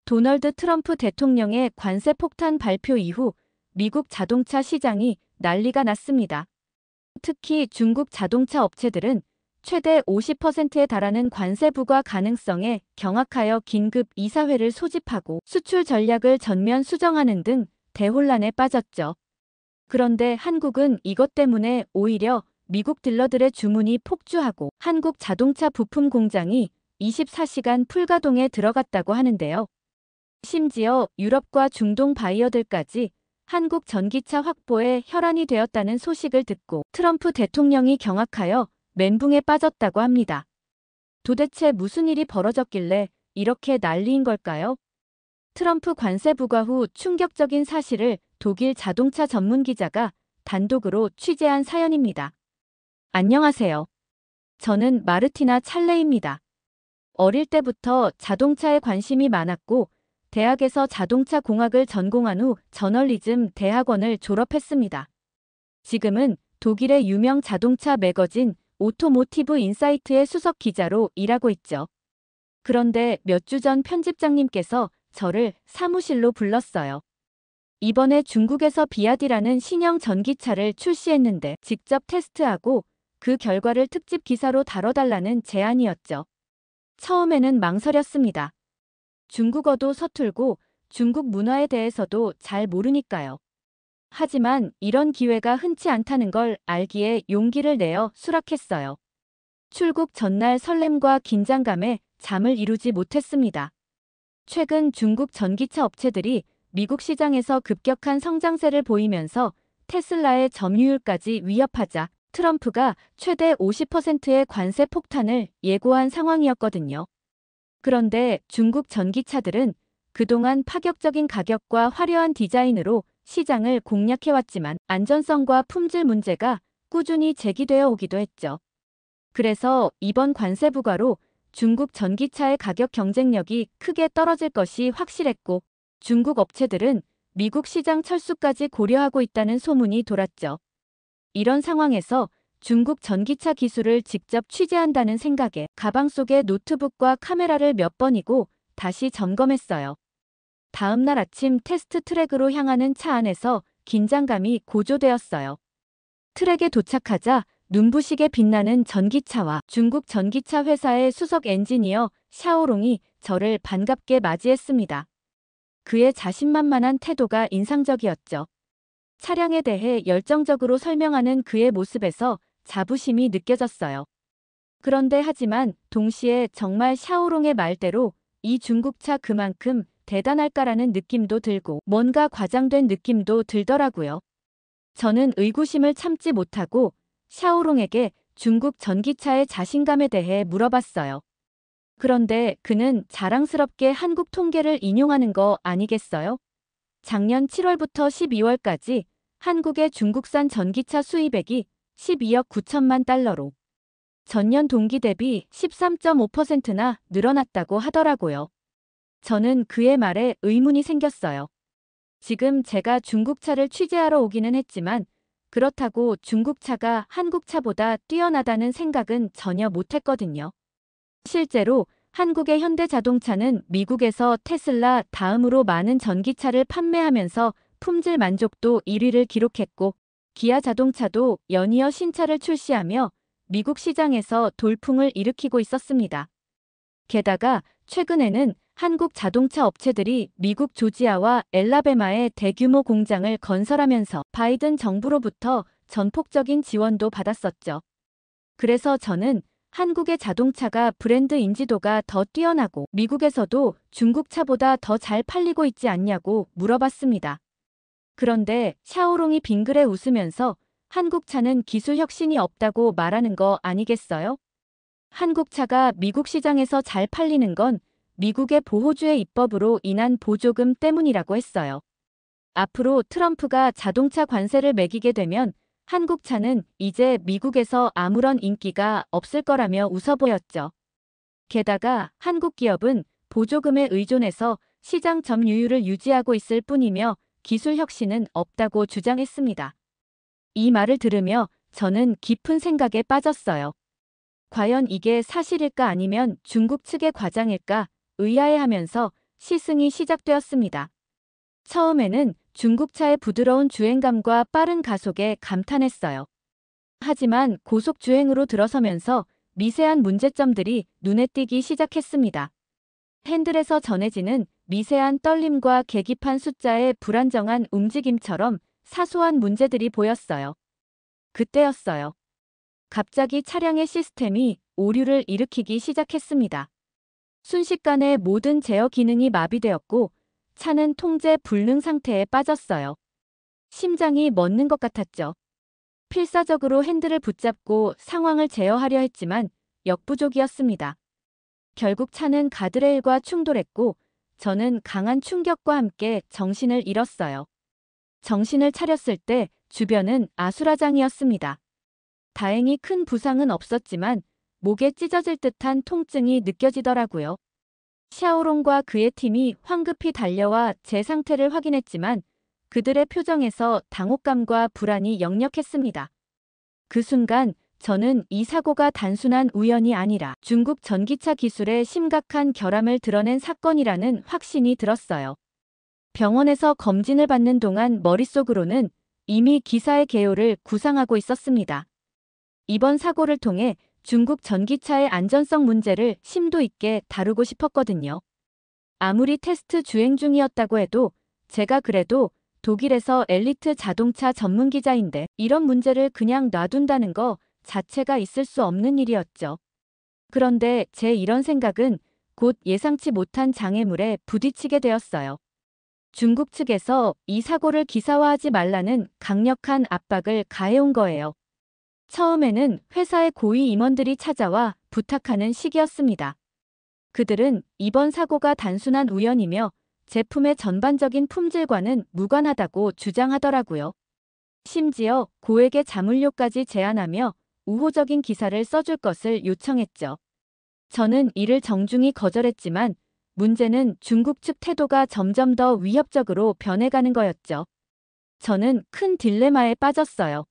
도널드 트럼프 대통령의 관세 폭탄 발표 이후 미국 자동차 시장이 난리가 났습니다. 특히 중국 자동차 업체들은 최대 50%에 달하는 관세 부과 가능성에 경악하여 긴급 이사회를 소집하고 수출 전략을 전면 수정하는 등 대혼란에 빠졌죠. 그런데 한국은 이것 때문에 오히려 미국 딜러들의 주문이 폭주하고 한국 자동차 부품 공장이 24시간 풀가동에 들어갔다고 하는데요. 심지어 유럽과 중동 바이어들까지 한국 전기차 확보에 혈안이 되었다는 소식을 듣고 트럼프 대통령이 경악하여 멘붕에 빠졌다고 합니다. 도대체 무슨 일이 벌어졌길래 이렇게 난리인 걸까요? 트럼프 관세 부과 후 충격적인 사실을 독일 자동차 전문 기자가 단독으로 취재한 사연입니다. 안녕하세요. 저는 마르티나 찰레입니다. 어릴 때부터 자동차에 관심이 많았고 대학에서 자동차 공학을 전공한 후 저널리즘 대학원을 졸업했습니다. 지금은 독일의 유명 자동차 매거진 오토모티브 인사이트의 수석 기자로 일하고 있죠. 그런데 몇 주 전 편집장님께서 저를 사무실로 불렀어요. 이번에 중국에서 비아디라는 신형 전기차를 출시했는데 직접 테스트하고 그 결과를 특집 기사로 다뤄달라는 제안이었죠. 처음에는 망설였습니다. 중국어도 서툴고 중국 문화에 대해서도 잘 모르니까요. 하지만 이런 기회가 흔치 않다는 걸 알기에 용기를 내어 수락했어요. 출국 전날 설렘과 긴장감에 잠을 이루지 못했습니다. 최근 중국 전기차 업체들이 미국 시장에서 급격한 성장세를 보이면서 테슬라의 점유율까지 위협하자 트럼프가 최대 50%의 관세 폭탄을 예고한 상황이었거든요. 그런데 중국 전기차들은 그동안 파격적인 가격과 화려한 디자인으로 시장을 공략해왔지만 안전성과 품질 문제가 꾸준히 제기되어 오기도 했죠. 그래서 이번 관세 부과로 중국 전기차의 가격 경쟁력이 크게 떨어질 것이 확실했고 중국 업체들은 미국 시장 철수까지 고려하고 있다는 소문이 돌았죠. 이런 상황에서 중국 전기차 기술을 직접 취재한다는 생각에 가방 속에 노트북과 카메라를 몇 번이고 다시 점검했어요. 다음 날 아침 테스트 트랙으로 향하는 차 안에서 긴장감이 고조되었어요. 트랙에 도착하자 눈부시게 빛나는 전기차와 중국 전기차 회사의 수석 엔지니어 샤오롱이 저를 반갑게 맞이했습니다. 그의 자신만만한 태도가 인상적이었죠. 차량에 대해 열정적으로 설명하는 그의 모습에서 자부심이 느껴졌어요. 그런데 하지만 동시에 정말 샤오롱의 말대로 이 중국차 그만큼 대단할까라는 느낌도 들고 뭔가 과장된 느낌도 들더라고요. 저는 의구심을 참지 못하고 샤오롱에게 중국 전기차의 자신감에 대해 물어봤어요. 그런데 그는 자랑스럽게 한국 통계를 인용하는 거 아니겠어요? 작년 7월부터 12월까지 한국의 중국산 전기차 수입액이 12억 9천만 달러로 전년 동기 대비 13.5%나 늘어났다고 하더라고요. 저는 그의 말에 의문이 생겼어요. 지금 제가 중국차를 취재하러 오기는 했지만 그렇다고 중국차가 한국차보다 뛰어나다는 생각은 전혀 못했거든요. 실제로 한국의 현대자동차는 미국에서 테슬라 다음으로 많은 전기차를 판매하면서 품질 만족도 1위를 기록했고 기아 자동차도 연이어 신차를 출시하며 미국 시장에서 돌풍을 일으키고 있었습니다. 게다가 최근에는 한국 자동차 업체들이 미국 조지아와 엘라베마에 대규모 공장을 건설하면서 바이든 정부로부터 전폭적인 지원도 받았었죠. 그래서 저는 한국의 자동차가 브랜드 인지도가 더 뛰어나고 미국에서도 중국차보다 더 잘 팔리고 있지 않냐고 물어봤습니다. 그런데 샤오롱이 빙그레 웃으면서 한국차는 기술 혁신이 없다고 말하는 거 아니겠어요? 한국차가 미국 시장에서 잘 팔리는 건 미국의 보호주의 입법으로 인한 보조금 때문이라고 했어요. 앞으로 트럼프가 자동차 관세를 매기게 되면 한국차는 이제 미국에서 아무런 인기가 없을 거라며 웃어 보였죠. 게다가 한국 기업은 보조금에 의존해서 시장 점유율을 유지하고 있을 뿐이며 기술 혁신은 없다고 주장했습니다. 이 말을 들으며 저는 깊은 생각에 빠졌어요. 과연 이게 사실일까 아니면 중국 측의 과장일까 의아해하면서 시승이 시작되었습니다. 처음에는 중국차의 부드러운 주행감과 빠른 가속에 감탄했어요. 하지만 고속 주행으로 들어서면서 미세한 문제점들이 눈에 띄기 시작했습니다. 핸들에서 전해지는 미세한 떨림과 계기판 숫자의 불안정한 움직임처럼 사소한 문제들이 보였어요. 그때였어요. 갑자기 차량의 시스템이 오류를 일으키기 시작했습니다. 순식간에 모든 제어 기능이 마비되었고 차는 통제 불능 상태에 빠졌어요. 심장이 멎는 것 같았죠. 필사적으로 핸들을 붙잡고 상황을 제어하려 했지만 역부족이었습니다. 결국 차는 가드레일과 충돌했고 저는 강한 충격과 함께 정신을 잃었어요. 정신을 차렸을 때 주변은 아수라장이었습니다. 다행히 큰 부상은 없었지만 목에 찢어질 듯한 통증이 느껴지더라고요. 샤오롱과 그의 팀이 황급히 달려와 제 상태를 확인했지만 그들의 표정에서 당혹감과 불안이 역력했습니다. 그 순간 저는 이 사고가 단순한 우연이 아니라 중국 전기차 기술의 심각한 결함을 드러낸 사건이라는 확신이 들었어요. 병원에서 검진을 받는 동안 머릿속으로는 이미 기사의 개요를 구상하고 있었습니다. 이번 사고를 통해 중국 전기차의 안전성 문제를 심도 있게 다루고 싶었거든요. 아무리 테스트 주행 중이었다고 해도 제가 그래도 독일에서 엘리트 자동차 전문 기자인데 이런 문제를 그냥 놔둔다는 거 자체가 있을 수 없는 일이었죠. 그런데 제 이런 생각은 곧 예상치 못한 장애물에 부딪히게 되었어요. 중국 측에서 이 사고를 기사화하지 말라는 강력한 압박을 가해온 거예요. 처음에는 회사의 고위 임원들이 찾아와 부탁하는 시기였습니다. 그들은 이번 사고가 단순한 우연이며 제품의 전반적인 품질과는 무관하다고 주장하더라고요. 심지어 고액의 자문료까지 제안하며 우호적인 기사를 써줄 것을 요청했죠. 저는 이를 정중히 거절했지만 문제는 중국 측 태도가 점점 더 위협적으로 변해가는 거였죠. 저는 큰 딜레마에 빠졌어요.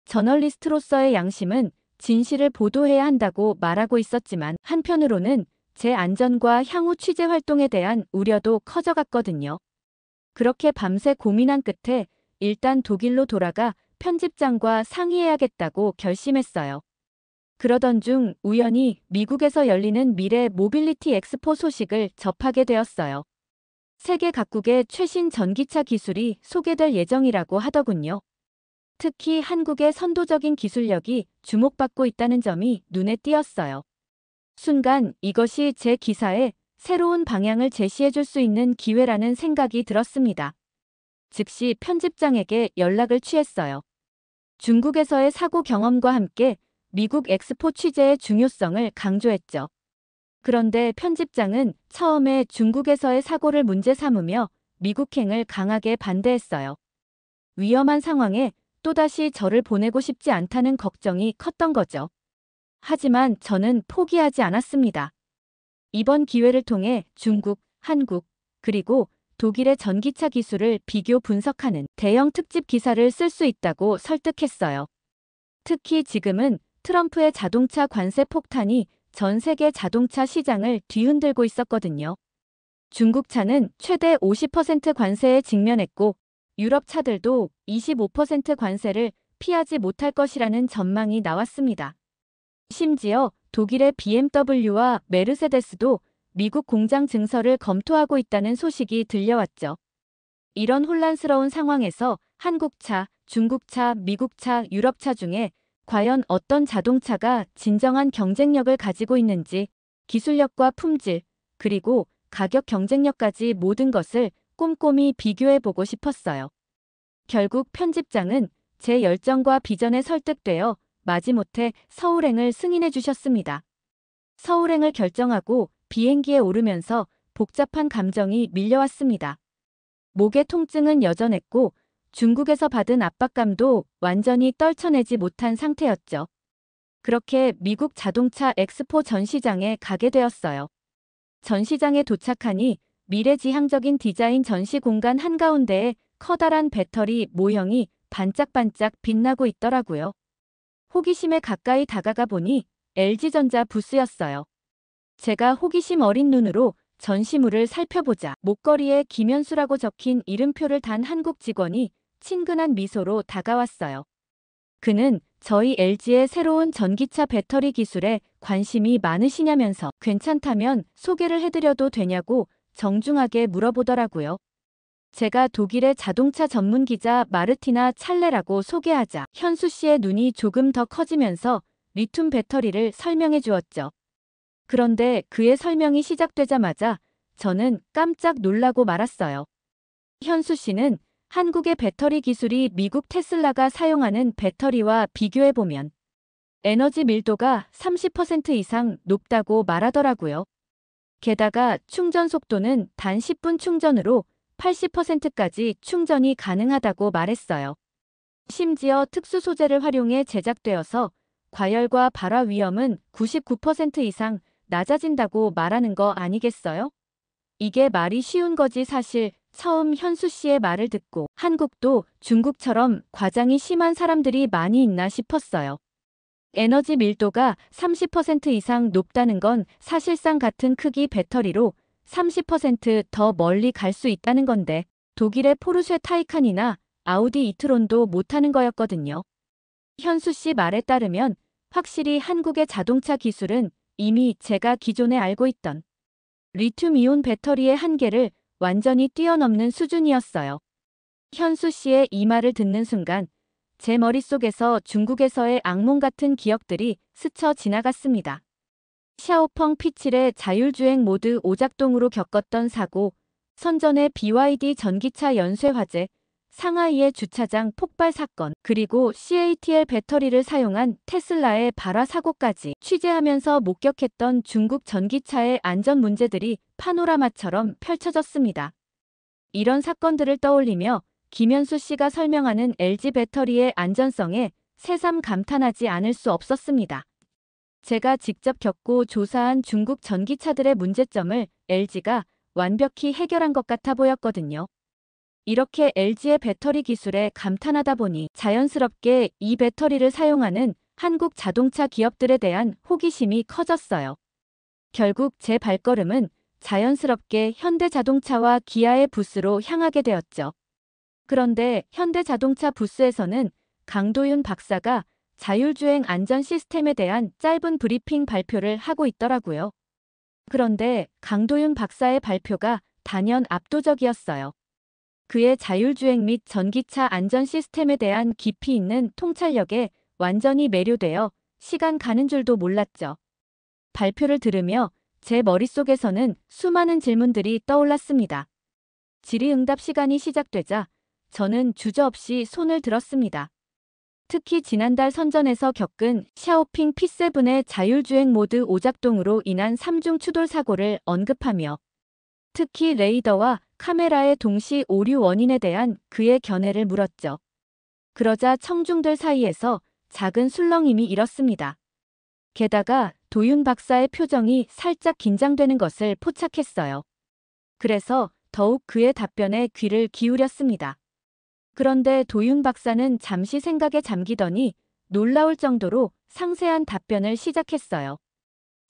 저널리스트로서의 양심은 진실을 보도해야 한다고 말하고 있었지만 한편으로는 제 안전과 향후 취재 활동에 대한 우려도 커져갔거든요. 그렇게 밤새 고민한 끝에 일단 독일로 돌아가 편집장과 상의해야겠다고 결심했어요. 그러던 중 우연히 미국에서 열리는 미래 모빌리티 엑스포 소식을 접하게 되었어요. 세계 각국의 최신 전기차 기술이 소개될 예정이라고 하더군요. 특히 한국의 선도적인 기술력이 주목받고 있다는 점이 눈에 띄었어요. 순간 이것이 제 기사에 새로운 방향을 제시해줄 수 있는 기회라는 생각이 들었습니다. 즉시 편집장에게 연락을 취했어요. 중국에서의 사고 경험과 함께 미국 엑스포 취재의 중요성을 강조했죠. 그런데 편집장은 처음에 중국에서의 사고를 문제 삼으며 미국행을 강하게 반대했어요. 위험한 상황에 또다시 저를 보내고 싶지 않다는 걱정이 컸던 거죠. 하지만 저는 포기하지 않았습니다. 이번 기회를 통해 중국, 한국, 그리고 독일의 전기차 기술을 비교 분석하는 대형 특집 기사를 쓸 수 있다고 설득했어요. 특히 지금은 트럼프의 자동차 관세 폭탄이 전 세계 자동차 시장을 뒤흔들고 있었거든요. 중국 차는 최대 50% 관세에 직면했고 유럽 차들도 25% 관세를 피하지 못할 것이라는 전망이 나왔습니다. 심지어 독일의 BMW와 메르세데스도 미국 공장 증설을 검토하고 있다는 소식이 들려왔죠. 이런 혼란스러운 상황에서 한국차, 중국차, 미국차, 유럽차 중에 과연 어떤 자동차가 진정한 경쟁력을 가지고 있는지 기술력과 품질, 그리고 가격 경쟁력까지 모든 것을 꼼꼼히 비교해보고 싶었어요. 결국 편집장은 제 열정과 비전에 설득되어 마지못해 서울행을 승인해 주셨습니다. 서울행을 결정하고 비행기에 오르면서 복잡한 감정이 밀려왔습니다. 목의 통증은 여전했고 중국에서 받은 압박감도 완전히 떨쳐내지 못한 상태였죠. 그렇게 미국 자동차 엑스포 전시장에 가게 되었어요. 전시장에 도착하니 미래지향적인 디자인 전시 공간 한가운데에 커다란 배터리 모형이 반짝반짝 빛나고 있더라고요. 호기심에 가까이 다가가 보니 LG전자 부스였어요. 제가 호기심 어린 눈으로 전시물을 살펴보자 목걸이에 김현수라고 적힌 이름표를 단 한국 직원이 친근한 미소로 다가왔어요. 그는 저희 LG의 새로운 전기차 배터리 기술에 관심이 많으시냐면서 괜찮다면 소개를 해드려도 되냐고 정중하게 물어보더라고요. 제가 독일의 자동차 전문 기자 마르티나 찰레라고 소개하자 현수 씨의 눈이 조금 더 커지면서 리튬 배터리를 설명해 주었죠. 그런데 그의 설명이 시작되자마자 저는 깜짝 놀라고 말았어요. 현수 씨는 한국의 배터리 기술이 미국 테슬라가 사용하는 배터리와 비교해보면 에너지 밀도가 30% 이상 높다고 말하더라고요. 게다가 충전 속도는 단 10분 충전으로 80%까지 충전이 가능하다고 말했어요. 심지어 특수 소재를 활용해 제작되어서 과열과 발화 위험은 99% 이상 낮아진다고 말하는 거 아니겠어요? 이게 말이 쉬운 거지 사실. 처음 현수 씨의 말을 듣고 한국도 중국처럼 과장이 심한 사람들이 많이 있나 싶었어요. 에너지 밀도가 30% 이상 높다는 건 사실상 같은 크기 배터리로 30% 더 멀리 갈 수 있다는 건데 독일의 포르쉐 타이칸이나 아우디 이트론도 못하는 거였거든요. 현수 씨 말에 따르면 확실히 한국의 자동차 기술은 이미 제가 기존에 알고 있던 리튬이온 배터리의 한계를 완전히 뛰어넘는 수준이었어요. 현수 씨의 이 말을 듣는 순간 제 머릿속에서 중국에서의 악몽 같은 기억들이 스쳐 지나갔습니다. 샤오펑 P7의 자율주행 모드 오작동으로 겪었던 사고, 선전의 BYD 전기차 연쇄 화재, 상하이의 주차장 폭발 사건, 그리고 CATL 배터리를 사용한 테슬라의 발화 사고까지 취재하면서 목격했던 중국 전기차의 안전 문제들이 파노라마처럼 펼쳐졌습니다. 이런 사건들을 떠올리며 김현수 씨가 설명하는 LG 배터리의 안전성에 새삼 감탄하지 않을 수 없었습니다. 제가 직접 겪고 조사한 중국 전기차들의 문제점을 LG가 완벽히 해결한 것 같아 보였거든요. 이렇게 LG의 배터리 기술에 감탄하다 보니 자연스럽게 이 배터리를 사용하는 한국 자동차 기업들에 대한 호기심이 커졌어요. 결국 제 발걸음은 자연스럽게 현대자동차와 기아의 부스로 향하게 되었죠. 그런데 현대자동차 부스에서는 강도윤 박사가 자율주행 안전 시스템에 대한 짧은 브리핑 발표를 하고 있더라고요. 그런데 강도윤 박사의 발표가 단연 압도적이었어요. 그의 자율주행 및 전기차 안전 시스템에 대한 깊이 있는 통찰력에 완전히 매료되어 시간 가는 줄도 몰랐죠. 발표를 들으며 제 머릿속에서는 수많은 질문들이 떠올랐습니다. 질의응답 시간이 시작되자 저는 주저없이 손을 들었습니다. 특히 지난달 선전에서 겪은 샤오핑 P7의 자율주행 모드 오작동으로 인한 3중 추돌 사고를 언급하며 특히 레이더와 카메라의 동시 오류 원인에 대한 그의 견해를 물었죠. 그러자 청중들 사이에서 작은 술렁임이 일었습니다. 게다가 도윤 박사의 표정이 살짝 긴장되는 것을 포착했어요. 그래서 더욱 그의 답변에 귀를 기울였습니다. 그런데 도윤 박사는 잠시 생각에 잠기더니 놀라울 정도로 상세한 답변을 시작했어요.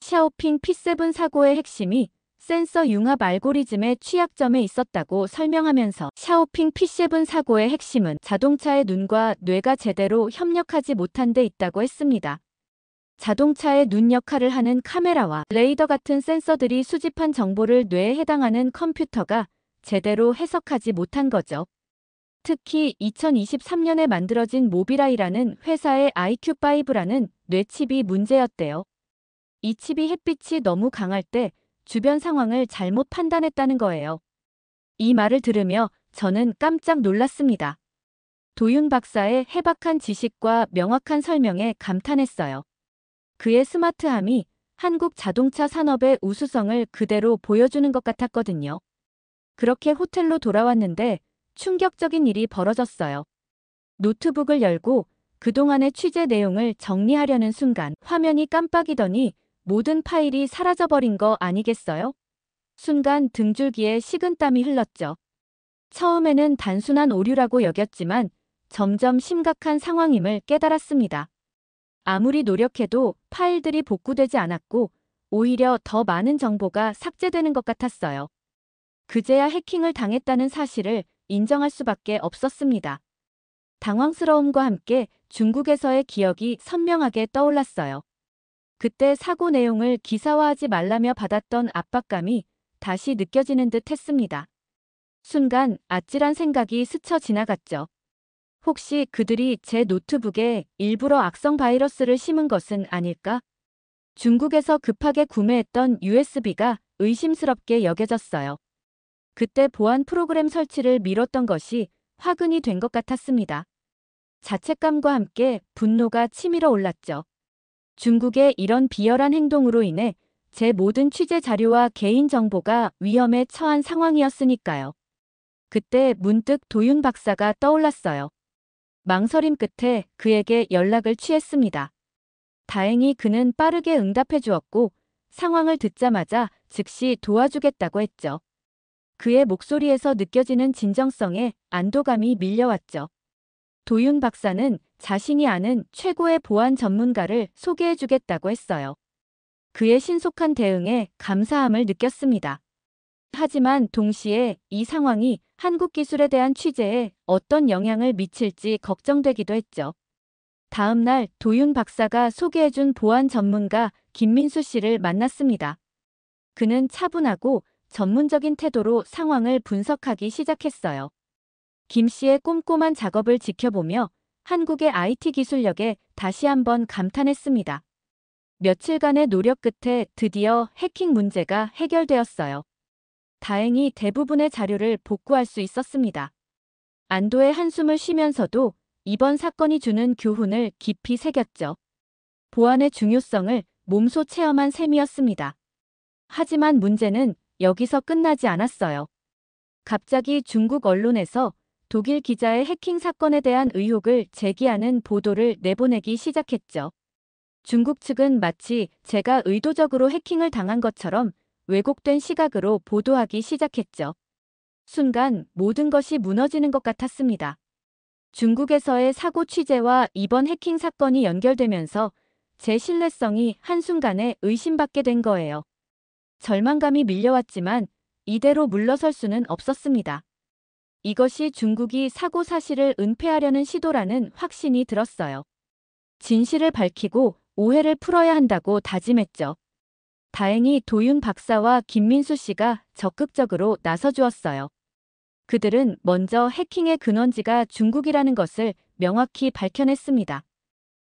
샤오핑 P7 사고의 핵심이 센서 융합 알고리즘의 취약점에 있었다고 설명하면서 샤오핑 P7 사고의 핵심은 자동차의 눈과 뇌가 제대로 협력하지 못한 데 있다고 했습니다. 자동차의 눈 역할을 하는 카메라와 레이더 같은 센서들이 수집한 정보를 뇌에 해당하는 컴퓨터가 제대로 해석하지 못한 거죠. 특히 2023년에 만들어진 모비라이라는 회사의 IQ5라는 뇌칩이 문제였대요. 이 칩이 햇빛이 너무 강할 때 주변 상황을 잘못 판단했다는 거예요. 이 말을 들으며 저는 깜짝 놀랐습니다. 도윤 박사의 해박한 지식과 명확한 설명에 감탄했어요. 그의 스마트함이 한국 자동차 산업의 우수성을 그대로 보여주는 것 같았거든요. 그렇게 호텔로 돌아왔는데 충격적인 일이 벌어졌어요. 노트북을 열고 그동안의 취재 내용을 정리하려는 순간 화면이 깜빡이더니 모든 파일이 사라져버린 거 아니겠어요? 순간 등줄기에 식은땀이 흘렀죠. 처음에는 단순한 오류라고 여겼지만 점점 심각한 상황임을 깨달았습니다. 아무리 노력해도 파일들이 복구되지 않았고 오히려 더 많은 정보가 삭제되는 것 같았어요. 그제야 해킹을 당했다는 사실을 인정할 수밖에 없었습니다. 당황스러움과 함께 중국에서의 기억이 선명하게 떠올랐어요. 그때 사고 내용을 기사화하지 말라며 받았던 압박감이 다시 느껴지는 듯 했습니다. 순간 아찔한 생각이 스쳐 지나갔죠. 혹시 그들이 제 노트북에 일부러 악성 바이러스를 심은 것은 아닐까? 중국에서 급하게 구매했던 USB가 의심스럽게 여겨졌어요. 그때 보안 프로그램 설치를 미뤘던 것이 화근이 된 것 같았습니다. 자책감과 함께 분노가 치밀어 올랐죠. 중국의 이런 비열한 행동으로 인해 제 모든 취재 자료와 개인 정보가 위험에 처한 상황이었으니까요. 그때 문득 도윤 박사가 떠올랐어요. 망설임 끝에 그에게 연락을 취했습니다. 다행히 그는 빠르게 응답해 주었고 상황을 듣자마자 즉시 도와주겠다고 했죠. 그의 목소리에서 느껴지는 진정성에 안도감이 밀려왔죠. 도윤 박사는 자신이 아는 최고의 보안 전문가를 소개해 주겠다고 했어요. 그의 신속한 대응에 감사함을 느꼈습니다. 하지만 동시에 이 상황이 한국 기술에 대한 취재에 어떤 영향을 미칠지 걱정되기도 했죠. 다음 날 도윤 박사가 소개해준 보안 전문가 김민수 씨를 만났습니다. 그는 차분하고 전문적인 태도로 상황을 분석하기 시작했어요. 김 씨의 꼼꼼한 작업을 지켜보며 한국의 IT 기술력에 다시 한번 감탄했습니다. 며칠간의 노력 끝에 드디어 해킹 문제가 해결되었어요. 다행히 대부분의 자료를 복구할 수 있었습니다. 안도의 한숨을 쉬면서도 이번 사건이 주는 교훈을 깊이 새겼죠. 보안의 중요성을 몸소 체험한 셈이었습니다. 하지만 문제는 여기서 끝나지 않았어요. 갑자기 중국 언론에서 독일 기자의 해킹 사건에 대한 의혹을 제기하는 보도를 내보내기 시작했죠. 중국 측은 마치 제가 의도적으로 해킹을 당한 것처럼 왜곡된 시각으로 보도하기 시작했죠. 순간 모든 것이 무너지는 것 같았습니다. 중국에서의 사고 취재와 이번 해킹 사건이 연결되면서 제 신뢰성이 한순간에 의심받게 된 거예요. 절망감이 밀려왔지만 이대로 물러설 수는 없었습니다. 이것이 중국이 사고 사실을 은폐하려는 시도라는 확신이 들었어요. 진실을 밝히고 오해를 풀어야 한다고 다짐했죠. 다행히 도윤 박사와 김민수 씨가 적극적으로 나서주었어요. 그들은 먼저 해킹의 근원지가 중국이라는 것을 명확히 밝혀냈습니다.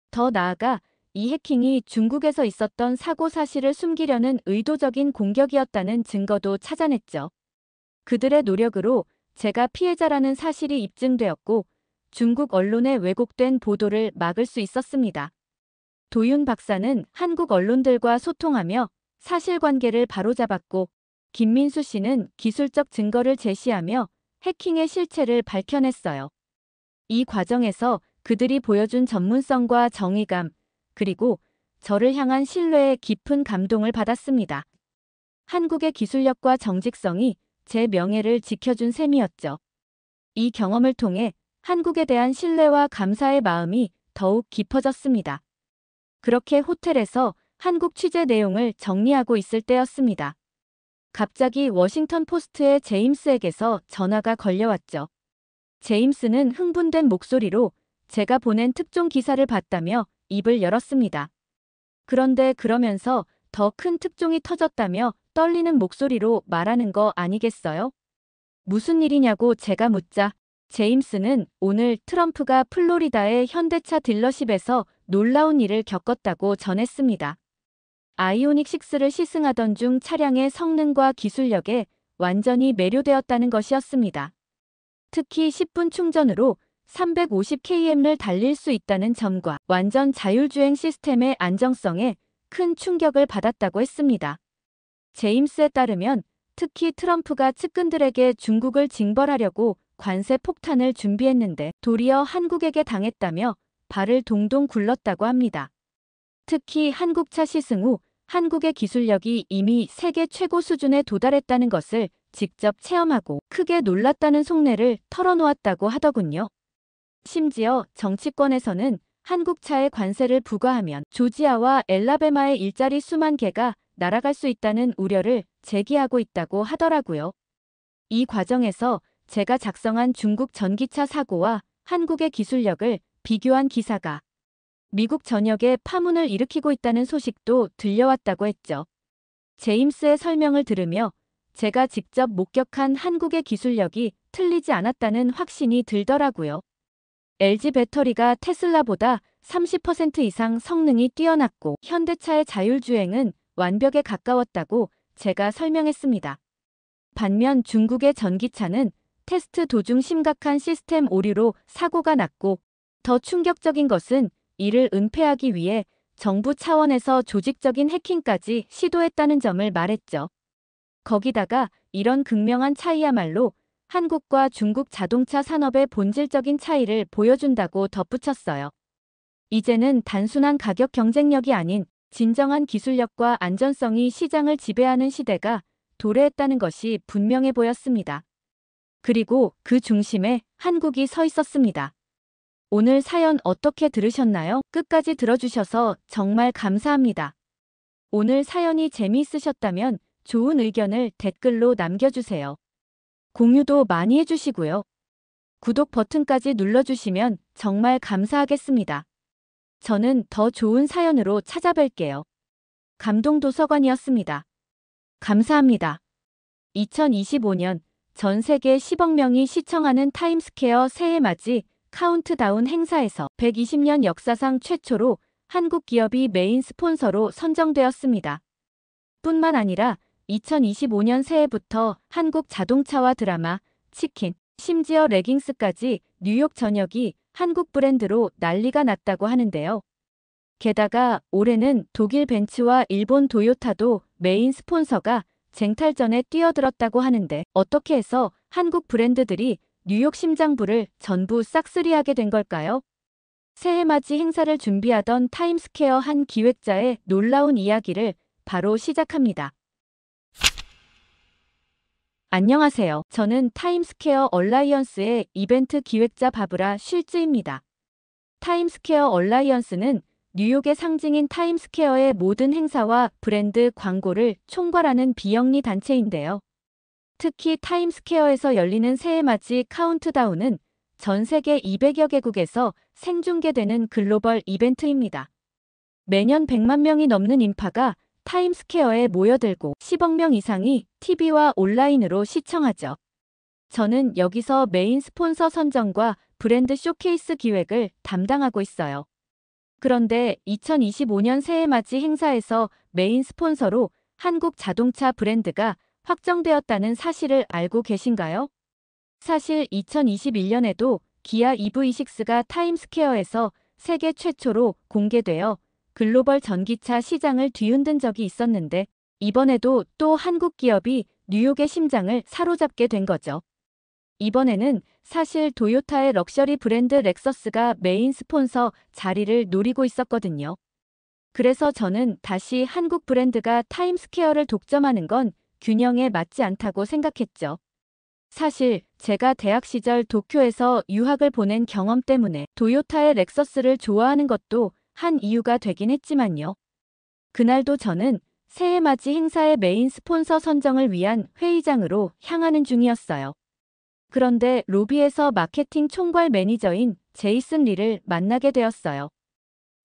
더 나아가 이 해킹이 중국에서 있었던 사고 사실을 숨기려는 의도적인 공격이었다는 증거도 찾아냈죠. 그들의 노력으로 제가 피해자라는 사실이 입증되었고 중국 언론의 왜곡된 보도를 막을 수 있었습니다. 도윤 박사는 한국 언론들과 소통하며 사실관계를 바로잡았고 김민수 씨는 기술적 증거를 제시하며 해킹의 실체를 밝혀냈어요. 이 과정에서 그들이 보여준 전문성과 정의감, 그리고 저를 향한 신뢰에 깊은 감동을 받았습니다. 한국의 기술력과 정직성이 제 명예를 지켜준 셈이었죠. 이 경험을 통해 한국에 대한 신뢰와 감사의 마음이 더욱 깊어졌습니다. 그렇게 호텔에서 한국 취재 내용을 정리하고 있을 때였습니다. 갑자기 워싱턴 포스트의 제임스에게서 전화가 걸려왔죠. 제임스는 흥분된 목소리로 제가 보낸 특종 기사를 봤다며 입을 열었습니다. 그런데 그러면서 더 큰 특종이 터졌다며 떨리는 목소리로 말하는 거 아니겠어요? 무슨 일이냐고 제가 묻자 제임스는 오늘 트럼프가 플로리다의 현대차 딜러십에서 놀라운 일을 겪었다고 전했습니다. 아이오닉 6를 시승하던 중 차량의 성능과 기술력에 완전히 매료되었다는 것이었습니다. 특히 10분 충전으로 350km를 달릴 수 있다는 점과 완전 자율주행 시스템의 안정성에 큰 충격을 받았다고 했습니다. 제임스에 따르면 특히 트럼프가 측근들에게 중국을 징벌하려고 관세 폭탄을 준비했는데 도리어 한국에게 당했다며 발을 동동 굴렀다고 합니다. 특히 한국차 시승 후 한국의 기술력이 이미 세계 최고 수준에 도달했다는 것을 직접 체험하고 크게 놀랐다는 속내를 털어놓았다고 하더군요. 심지어 정치권에서는 한국차에 관세를 부과하면 조지아와 엘라베마의 일자리 수만 개가 날아갈 수 있다는 우려를 제기하고 있다고 하더라고요. 이 과정에서 제가 작성한 중국 전기차 사고와 한국의 기술력을 비교한 기사가 미국 전역에 파문을 일으키고 있다는 소식도 들려왔다고 했죠. 제임스의 설명을 들으며 제가 직접 목격한 한국의 기술력이 틀리지 않았다는 확신이 들더라고요. LG 배터리가 테슬라보다 30% 이상 성능이 뛰어났고 현대차의 자율주행은 완벽에 가까웠다고 제가 설명했습니다. 반면 중국의 전기차는 테스트 도중 심각한 시스템 오류로 사고가 났고 더 충격적인 것은 이를 은폐하기 위해 정부 차원에서 조직적인 해킹까지 시도했다는 점을 말했죠. 거기다가 이런 극명한 차이야말로 한국과 중국 자동차 산업의 본질적인 차이를 보여준다고 덧붙였어요. 이제는 단순한 가격 경쟁력이 아닌 진정한 기술력과 안전성이 시장을 지배하는 시대가 도래했다는 것이 분명해 보였습니다. 그리고 그 중심에 한국이 서 있었습니다. 오늘 사연 어떻게 들으셨나요? 끝까지 들어주셔서 정말 감사합니다. 오늘 사연이 재미있으셨다면 좋은 의견을 댓글로 남겨주세요. 공유도 많이 해주시고요. 구독 버튼까지 눌러주시면 정말 감사하겠습니다. 저는 더 좋은 사연으로 찾아뵐게요. 감동도서관이었습니다. 감사합니다. 2025년 전 세계 10억 명이 시청하는 타임스퀘어 새해맞이 카운트다운 행사에서 120년 역사상 최초로 한국 기업이 메인 스폰서로 선정되었습니다. 뿐만 아니라 2025년 새해부터 한국 자동차와 드라마, 치킨, 심지어 레깅스까지 뉴욕 전역이 한국 브랜드로 난리가 났다고 하는데요. 게다가 올해는 독일 벤츠와 일본 도요타도 메인 스폰서가 쟁탈전에 뛰어들었다고 하는데 어떻게 해서 한국 브랜드들이 뉴욕 심장부를 전부 싹쓸이하게 된 걸까요? 새해맞이 행사를 준비하던 타임스퀘어 한 기획자의 놀라운 이야기를 바로 시작합니다. 안녕하세요. 저는 타임스퀘어 얼라이언스의 이벤트 기획자 바브라 쉴즈입니다. 타임스퀘어 얼라이언스는 뉴욕의 상징인 타임스퀘어의 모든 행사와 브랜드 광고를 총괄하는 비영리 단체인데요. 특히 타임스퀘어에서 열리는 새해맞이 카운트다운은 전 세계 200여 개국에서 생중계되는 글로벌 이벤트입니다. 매년 100만 명이 넘는 인파가 타임스퀘어에 모여들고 10억 명 이상이 TV와 온라인으로 시청하죠. 저는 여기서 메인 스폰서 선정과 브랜드 쇼케이스 기획을 담당하고 있어요. 그런데 2025년 새해맞이 행사에서 메인 스폰서로 한국 자동차 브랜드가 확정되었다는 사실을 알고 계신가요? 사실 2021년에도 기아 EV6가 타임스퀘어에서 세계 최초로 공개되어 글로벌 전기차 시장을 뒤흔든 적이 있었는데 이번에도 또 한국 기업이 뉴욕의 심장을 사로잡게 된 거죠. 이번에는 사실 도요타의 럭셔리 브랜드 렉서스가 메인 스폰서 자리를 노리고 있었거든요. 그래서 저는 다시 한국 브랜드가 타임스퀘어를 독점하는 건 균형에 맞지 않다고 생각했죠. 사실 제가 대학 시절 도쿄에서 유학을 보낸 경험 때문에 도요타의 렉서스를 좋아하는 것도 한 이유가 되긴 했지만요. 그날도 저는 새해맞이 행사의 메인 스폰서 선정을 위한 회의장으로 향하는 중이었어요. 그런데 로비에서 마케팅 총괄 매니저인 제이슨 리를 만나게 되었어요.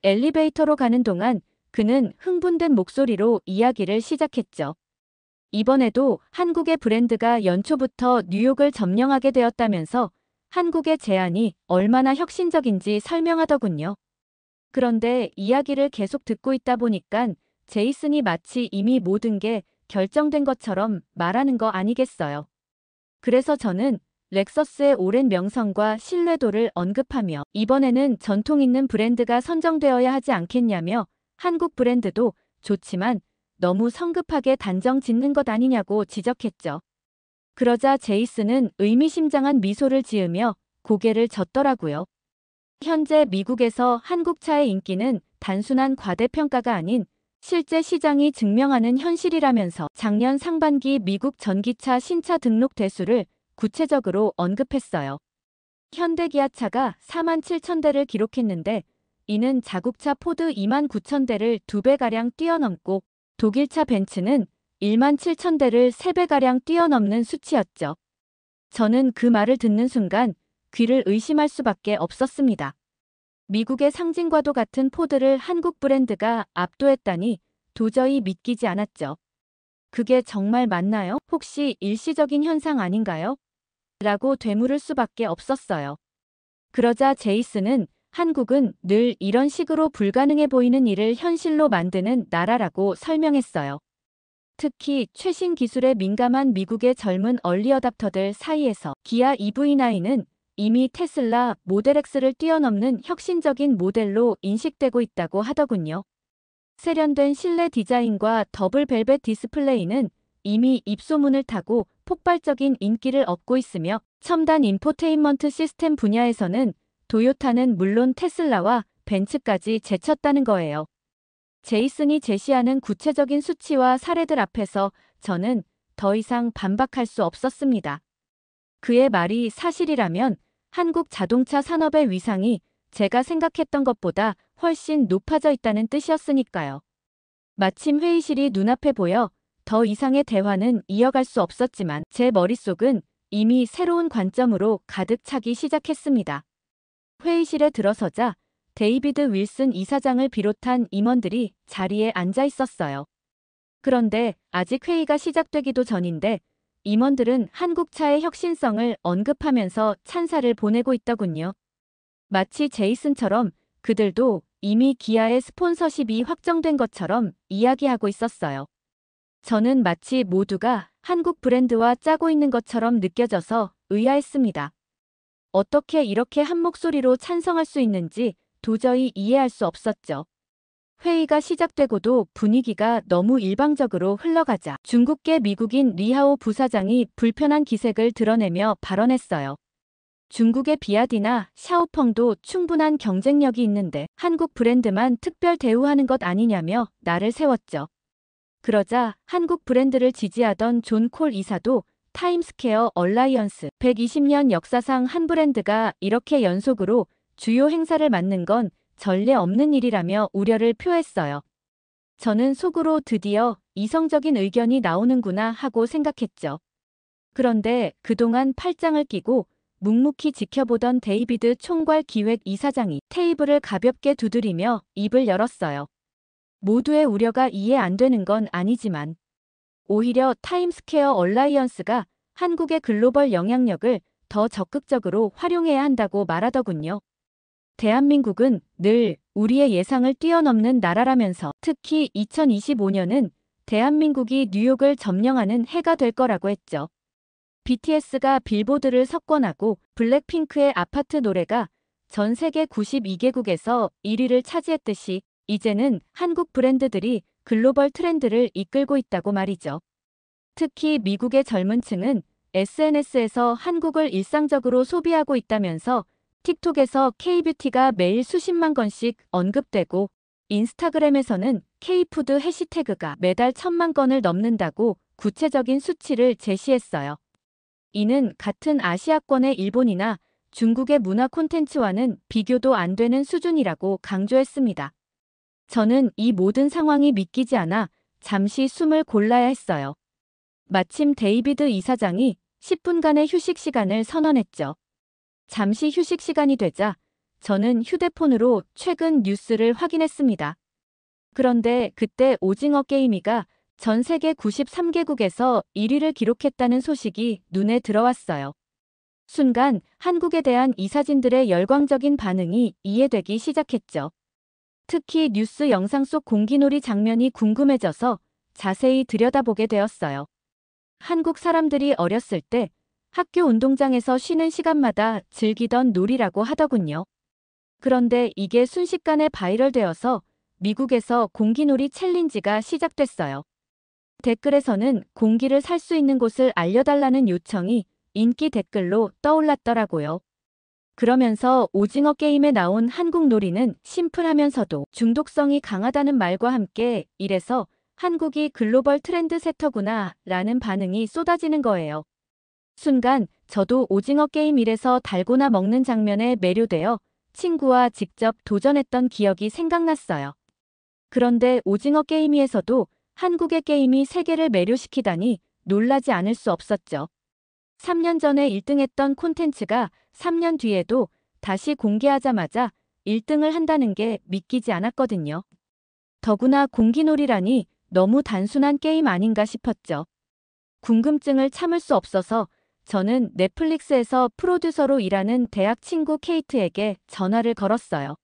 엘리베이터로 가는 동안 그는 흥분된 목소리로 이야기를 시작했죠. 이번에도 한국의 브랜드가 연초부터 뉴욕을 점령하게 되었다면서 한국의 제안이 얼마나 혁신적인지 설명하더군요. 그런데 이야기를 계속 듣고 있다 보니까 제이슨이 마치 이미 모든 게 결정된 것처럼 말하는 거 아니겠어요. 그래서 저는 렉서스의 오랜 명성과 신뢰도를 언급하며 이번에는 전통 있는 브랜드가 선정되어야 하지 않겠냐며 한국 브랜드도 좋지만 너무 성급하게 단정 짓는 것 아니냐고 지적했죠. 그러자 제이슨은 의미심장한 미소를 지으며 고개를 젓더라고요. 현재 미국에서 한국차의 인기는 단순한 과대평가가 아닌 실제 시장이 증명하는 현실이라면서 작년 상반기 미국 전기차 신차 등록 대수를 구체적으로 언급했어요. 현대기아차가 47,000대를 기록했는데 이는 자국차 포드 29,000대를 2배가량 뛰어넘고 독일차 벤츠는 17,000대를 3배가량 뛰어넘는 수치였죠. 저는 그 말을 듣는 순간 귀를 의심할 수밖에 없었습니다. 미국의 상징과도 같은 포드를 한국 브랜드가 압도했다니 도저히 믿기지 않았죠. 그게 정말 맞나요? 혹시 일시적인 현상 아닌가요? 라고 되물을 수밖에 없었어요. 그러자 제이슨은 한국은 늘 이런 식으로 불가능해 보이는 일을 현실로 만드는 나라라고 설명했어요. 특히 최신 기술에 민감한 미국의 젊은 얼리어답터들 사이에서 기아 EV9은 이미 테슬라 모델 X를 뛰어넘는 혁신적인 모델로 인식되고 있다고 하더군요. 세련된 실내 디자인과 더블 벨벳 디스플레이는 이미 입소문을 타고 폭발적인 인기를 얻고 있으며 첨단 인포테인먼트 시스템 분야에서는 도요타는 물론 테슬라와 벤츠까지 제쳤다는 거예요. 제이슨이 제시하는 구체적인 수치와 사례들 앞에서 저는 더 이상 반박할 수 없었습니다. 그의 말이 사실이라면 한국 자동차 산업의 위상이 제가 생각했던 것보다 훨씬 높아져 있다는 뜻이었으니까요. 마침 회의실이 눈앞에 보여 더 이상의 대화는 이어갈 수 없었지만 제 머릿속은 이미 새로운 관점으로 가득 차기 시작했습니다. 회의실에 들어서자 데이비드 윌슨 이사장을 비롯한 임원들이 자리에 앉아 있었어요. 그런데 아직 회의가 시작되기도 전인데 임원들은 한국차의 혁신성을 언급하면서 찬사를 보내고 있더군요. 마치 제이슨처럼 그들도 이미 기아의 스폰서십이 확정된 것처럼 이야기하고 있었어요. 저는 마치 모두가 한국 브랜드와 짜고 있는 것처럼 느껴져서 의아했습니다. 어떻게 이렇게 한 목소리로 찬성할 수 있는지 도저히 이해할 수 없었죠. 회의가 시작되고도 분위기가 너무 일방적으로 흘러가자 중국계 미국인 리하오 부사장이 불편한 기색을 드러내며 발언했어요. 중국의 비아디나 샤오펑도 충분한 경쟁력이 있는데 한국 브랜드만 특별 대우하는 것 아니냐며 날을 세웠죠. 그러자 한국 브랜드를 지지하던 존 콜 이사도 타임스퀘어 얼라이언스 120년 역사상 한 브랜드가 이렇게 연속으로 주요 행사를 맡는 건 전례 없는 일이라며 우려를 표했어요. 저는 속으로 드디어 이성적인 의견이 나오는구나 하고 생각했죠. 그런데 그동안 팔짱을 끼고 묵묵히 지켜보던 데이비드 총괄 기획 이사장이 테이블을 가볍게 두드리며 입을 열었어요. 모두의 우려가 이해 안 되는 건 아니지만 오히려 타임스퀘어 얼라이언스가 한국의 글로벌 영향력을 더 적극적으로 활용해야 한다고 말하더군요. 대한민국은 늘 우리의 예상을 뛰어넘는 나라라면서 특히 2025년은 대한민국이 뉴욕을 점령하는 해가 될 거라고 했죠. BTS가 빌보드를 석권하고 블랙핑크의 아파트 노래가 전 세계 92개국에서 1위를 차지했듯이 이제는 한국 브랜드들이 글로벌 트렌드를 이끌고 있다고 말이죠. 특히 미국의 젊은 층은 SNS에서 한국을 일상적으로 소비하고 있다면서 틱톡에서 K뷰티가 매일 수십만 건씩 언급되고 인스타그램에서는 K푸드 해시태그가 매달 1,000만 건을 넘는다고 구체적인 수치를 제시했어요. 이는 같은 아시아권의 일본이나 중국의 문화 콘텐츠와는 비교도 안 되는 수준이라고 강조했습니다. 저는 이 모든 상황이 믿기지 않아 잠시 숨을 골라야 했어요. 마침 데이비드 이사장이 10분간의 휴식 시간을 선언했죠. 잠시 휴식 시간이 되자 저는 휴대폰으로 최근 뉴스를 확인했습니다. 그런데 그때 오징어 게임이가 전 세계 93개국에서 1위를 기록했다는 소식이 눈에 들어왔어요. 순간 한국에 대한 이사진들의 열광적인 반응이 이해되기 시작했죠. 특히 뉴스 영상 속 공기놀이 장면이 궁금해져서 자세히 들여다보게 되었어요. 한국 사람들이 어렸을 때 학교 운동장에서 쉬는 시간마다 즐기던 놀이라고 하더군요. 그런데 이게 순식간에 바이럴되어서 미국에서 공기놀이 챌린지가 시작됐어요. 댓글에서는 공기를 살 수 있는 곳을 알려달라는 요청이 인기 댓글로 떠올랐더라고요. 그러면서 오징어 게임에 나온 한국 놀이는 심플하면서도 중독성이 강하다는 말과 함께 이래서 한국이 글로벌 트렌드 세터구나 라는 반응이 쏟아지는 거예요. 순간 저도 오징어 게임 1에서 달고나 먹는 장면에 매료되어 친구와 직접 도전했던 기억이 생각났어요. 그런데 오징어 게임 2에서도 한국의 게임이 세계를 매료시키다니 놀라지 않을 수 없었죠. 3년 전에 1등했던 콘텐츠가 3년 뒤에도 다시 공개하자마자 1등을 한다는 게 믿기지 않았거든요. 더구나 공기놀이라니 너무 단순한 게임 아닌가 싶었죠. 궁금증을 참을 수 없어서 저는 넷플릭스에서 프로듀서로 일하는 대학 친구 케이트에게 전화를 걸었어요.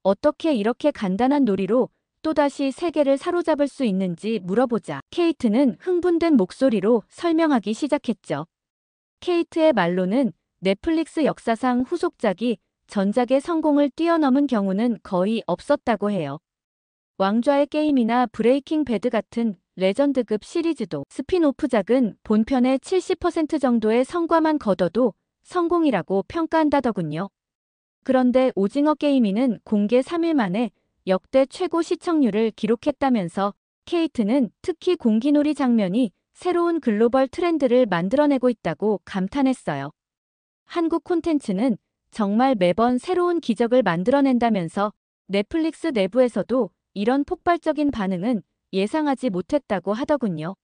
어떻게 이렇게 간단한 놀이로 또다시 세계를 사로잡을 수 있는지 물어보자 케이트는 흥분된 목소리로 설명하기 시작했죠. 케이트의 말로는 넷플릭스 역사상 후속작이 전작의 성공을 뛰어넘은 경우는 거의 없었다고 해요. 왕좌의 게임이나 브레이킹 배드 같은 레전드급 시리즈도 스핀오프작은 본편의 70% 정도의 성과만 거둬도 성공이라고 평가한다더군요. 그런데 오징어 게임이는 공개 3일 만에 역대 최고 시청률을 기록했다면서 케이트는 특히 공기놀이 장면이 새로운 글로벌 트렌드를 만들어내고 있다고 감탄했어요. 한국 콘텐츠는 정말 매번 새로운 기적을 만들어낸다면서 넷플릭스 내부에서도 이런 폭발적인 반응은 예상하지 못했다고 하더군요.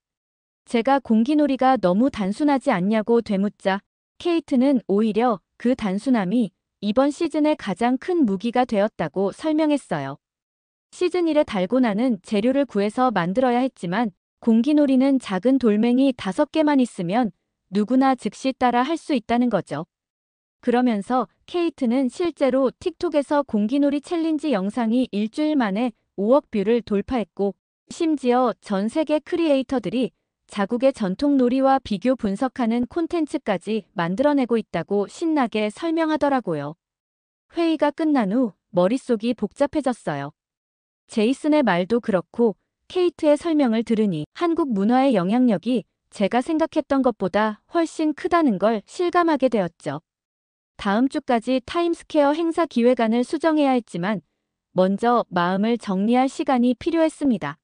제가 공기놀이가 너무 단순하지 않냐고 되묻자 케이트는 오히려 그 단순함이 이번 시즌의 가장 큰 무기가 되었다고 설명했어요. 시즌 1에 달고나는 재료를 구해서 만들어야 했지만 공기놀이는 작은 돌멩이 5개만 있으면 누구나 즉시 따라 할 수 있다는 거죠. 그러면서 케이트는 실제로 틱톡에서 공기놀이 챌린지 영상이 일주일 만에 5억 뷰를 돌파했고 심지어 전 세계 크리에이터들이 자국의 전통 놀이와 비교 분석하는 콘텐츠까지 만들어내고 있다고 신나게 설명하더라고요. 회의가 끝난 후 머릿속이 복잡해졌어요. 제이슨의 말도 그렇고 케이트의 설명을 들으니 한국 문화의 영향력이 제가 생각했던 것보다 훨씬 크다는 걸 실감하게 되었죠. 다음 주까지 타임스퀘어 행사 기획안을 수정해야 했지만 먼저 마음을 정리할 시간이 필요했습니다.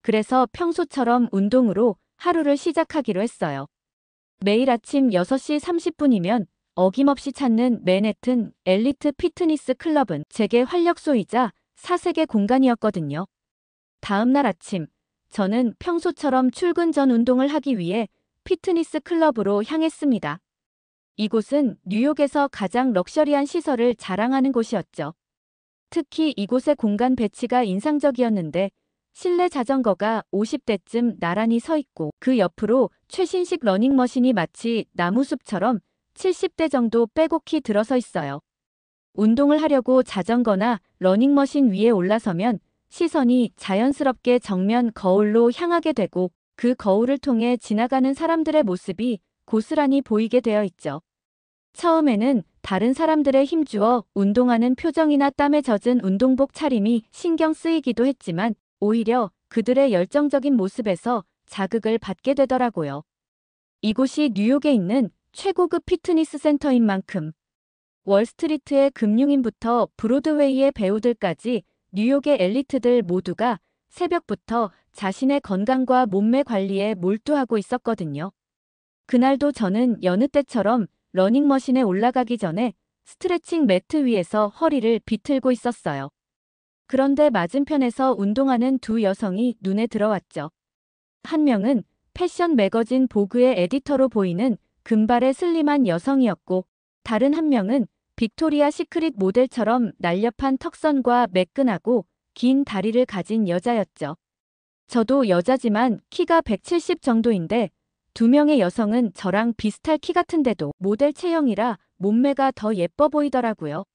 그래서 평소처럼 운동으로 하루를 시작하기로 했어요. 매일 아침 6시 30분이면 어김없이 찾는 맨해튼 엘리트 피트니스 클럽은 제게 활력소이자 사색의 공간이었거든요. 다음 날 아침, 저는 평소처럼 출근 전 운동을 하기 위해 피트니스 클럽으로 향했습니다. 이곳은 뉴욕에서 가장 럭셔리한 시설을 자랑하는 곳이었죠. 특히 이곳의 공간 배치가 인상적이었는데 실내 자전거가 50대쯤 나란히 서 있고 그 옆으로 최신식 러닝머신이 마치 나무숲처럼 70대 정도 빼곡히 들어서 있어요. 운동을 하려고 자전거나 러닝머신 위에 올라서면 시선이 자연스럽게 정면 거울로 향하게 되고 그 거울을 통해 지나가는 사람들의 모습이 고스란히 보이게 되어 있죠. 처음에는 다른 사람들의 힘주어 운동하는 표정이나 땀에 젖은 운동복 차림이 신경 쓰이기도 했지만 오히려 그들의 열정적인 모습에서 자극을 받게 되더라고요. 이곳이 뉴욕에 있는 최고급 피트니스 센터인 만큼 월스트리트의 금융인부터 브로드웨이의 배우들까지 뉴욕의 엘리트들 모두가 새벽부터 자신의 건강과 몸매 관리에 몰두하고 있었거든요. 그날도 저는 여느 때처럼 러닝머신에 올라가기 전에 스트레칭 매트 위에서 허리를 비틀고 있었어요. 그런데 맞은편에서 운동하는 두 여성이 눈에 들어왔죠. 한 명은 패션 매거진 보그의 에디터로 보이는 금발의 슬림한 여성이었고 다른 한 명은 빅토리아 시크릿 모델처럼 날렵한 턱선과 매끈하고 긴 다리를 가진 여자였죠. 저도 여자지만 키가 170 정도인데 두 명의 여성은 저랑 비슷할 키 같은데도 모델 체형이라 몸매가 더 예뻐 보이더라고요.